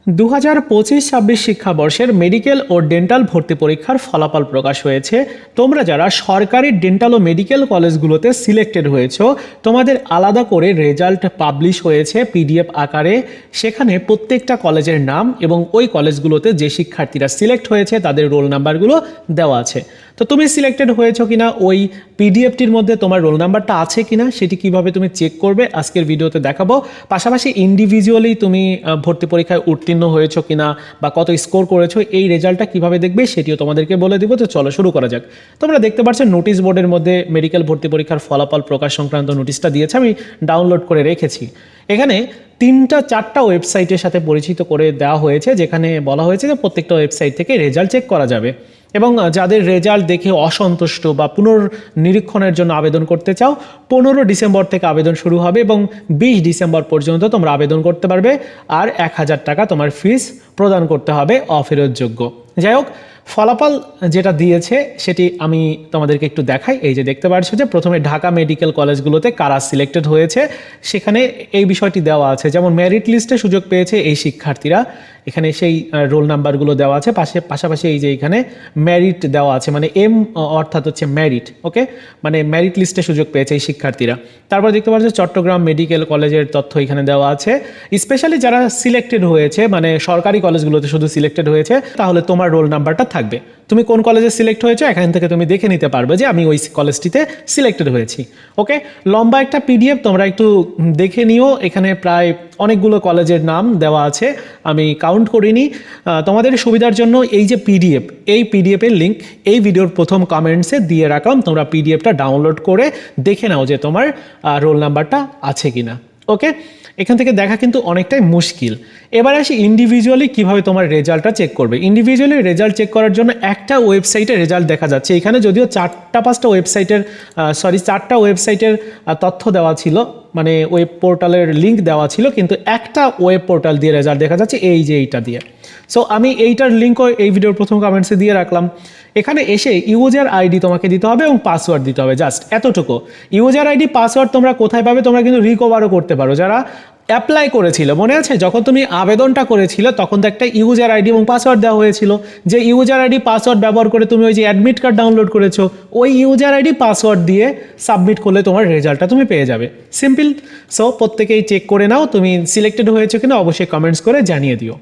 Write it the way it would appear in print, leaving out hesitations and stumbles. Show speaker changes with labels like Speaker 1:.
Speaker 1: 2025-26 শিক্ষাবর্ষের medical ও dental ভর্তি পরীক্ষার ফলাফল প্রকাশ হয়েছে। তোমরা যারা সরকারি ডেন্টাল ও মেডিকেল কলেজগুলোতে সিলেক্টেড হয়েছো, তোমাদের আলাদা করে রেজাল্ট পাবলিশ হয়েছে পিডিএফ আকারে। সেখানে প্রত্যেকটা কলেজের নাম এবং ওই কলেজগুলোতে যে শিক্ষার্থীরা সিলেক্ট হয়েছে তাদের রোল নাম্বারগুলো দেওয়া আছে। তো তুমি সিলেক্টেড হয়েছো কিনা, ওই পিডিএফটির মধ্যে তোমার রোল নাম্বারটা আছে কিনা সেটি কিভাবে তুমি চেক করবে আজকের ভিডিওতে দেখাবো। পাশাপাশি ইন্ডিভিজুয়ালি তুমি ভর্তি পরীক্ষায় উত্তীর্ণ হয়েছো কিনা বা কত স্কোর করেছো এই রেজাল্টটা কিভাবে দেখবে সেটিও তোমাদেরকে বলে দিব। তো চলো শুরু করা যাক। তোমরা দেখতে পাচ্ছ নোটিশ বোর্ডের মধ্যে মেডিকেল ভর্তি পরীক্ষার ফলাফল প্রকাশ সংক্রান্ত নোটিশটা দিয়েছে, আমি ডাউনলোড করে রেখেছি। এখানে 3-4টা ওয়েবসাইটের সাথে পরিচিত করে দেওয়া হয়েছে, যেখানে বলা হয়েছে যে প্রত্যেকটা ওয়েবসাইট থেকে রেজাল্ট চেক করা যাবে এবং যাদের রেজাল্ট দেখে অসন্তুষ্ট বা পুনর্নিরীক্ষণের জন্য আবেদন করতে চাও, 15 ডিসেম্বর থেকে আবেদন শুরু হবে এবং 20 ডিসেম্বর পর্যন্ত তোমরা আবেদন করতে পারবে। আর 1000 টাকা তোমার ফিস প্রদান করতে হবে অফেরতযোগ্য। যাই হোক, ফলাফল যেটা দিয়েছে সেটি আমি তোমাদেরকে একটু দেখাই। এই যে দেখতে পাচ্ছ যে প্রথমে ঢাকা মেডিকেল কলেজগুলোতে কারা সিলেক্টেড হয়েছে সেখানে এই বিষয়টি দেওয়া আছে। যেমন মেরিট লিস্টে সুযোগ পেয়েছে এই শিক্ষার্থীরা, এখানে সেই রোল নাম্বারগুলো দেওয়া আছে। পাশাপাশি এই যে এখানে মেরিট দেওয়া আছে, মানে এম অর্থাৎ হচ্ছে মেরিট, ওকে, মানে মেরিট লিস্টে সুযোগ পেয়েছে এই শিক্ষার্থীরা। তারপর দেখতে পাচ্ছ চট্টগ্রাম মেডিকেল কলেজের তথ্য এখানে দেওয়া আছে। স্পেশালি যারা সিলেক্টেড হয়েছে, মানে সরকারি কলেজগুলোতে শুধু সিলেক্টেড হয়েছে, তাহলে তোমার রোল নাম্বারটা থাকবে। তুমি কোন কলেজে সিলেক্ট হয়েছো এখান থেকে তুমি দেখে নিতে পারবে যে আমি ওই কলেজটিতে সিলেক্টেড হয়েছি। ওকে, লম্বা একটা পিডিএফ, তোমরা একটু দেখে নিও। এখানে প্রায় অনেকগুলো কলেজের নাম দেওয়া আছে, আমি কাউন্ট করিনি। তোমাদের সুবিধার জন্য এই যে পিডিএফ, এই পিডিএফের লিঙ্ক এই ভিডিওর প্রথম কমেন্টসে দিয়ে রাখলাম। তোমরা পিডিএফটা ডাউনলোড করে দেখে নাও যে তোমার রোল নাম্বারটা আছে কিনা। ওকে, এখান থেকে দেখা কিন্তু অনেকটাই মুশকিল। এবার আসি ইন্ডিভিজুয়ালি কিভাবে তোমার রেজাল্টটা চেক করবে। ইন্ডিভিজুয়ালি রেজাল্ট চেক করার জন্য একটা ওয়েবসাইটে রেজাল্ট দেখা যাচ্ছে। এখানে যদিও 4টা ওয়েবসাইটের তথ্য দেওয়া ছিল, মানে ওয়েব পোর্টালের লিঙ্ক দেওয়া ছিল, কিন্তু একটা ওয়েব পোর্টাল দিয়ে রেজাল্ট দেখা যাচ্ছে, এই যে এইটা দিয়ে। সো আমি এইটার লিঙ্কও এই ভিডিওর প্রথম কমেন্টসে দিয়ে রাখলাম। এখানে এসে ইউজার আইডি তোমাকে দিতে হবে এবং পাসওয়ার্ড দিতে হবে, জাস্ট এতটুকু। ইউজার আইডি পাসওয়ার্ড তোমরা কোথায় পাবে, তোমরা কিন্তু রিকভারও করতে পারো। যারা অ্যাপ্লাই করেছিল, মনে আছে যখন তুমি আবেদনটা করেছিল তখন তো একটা ইউজার আইডি এবং পাসওয়ার্ড দেওয়া হয়েছিল, যে ইউজার আইডি পাসওয়ার্ড ব্যবহার করে তুমি ওই যে অ্যাডমিট কার্ড ডাউনলোড করেছো, ওই ইউজার আইডি পাসওয়ার্ড দিয়ে সাবমিট করলে তোমার রেজাল্টটা তুমি পেয়ে যাবে। সিম্পল। সো প্রত্যেকেই চেক করে নাও তুমি সিলেক্টেড হয়েছো কিনা, অবশ্যই কমেন্টস করে জানিয়ে দিও।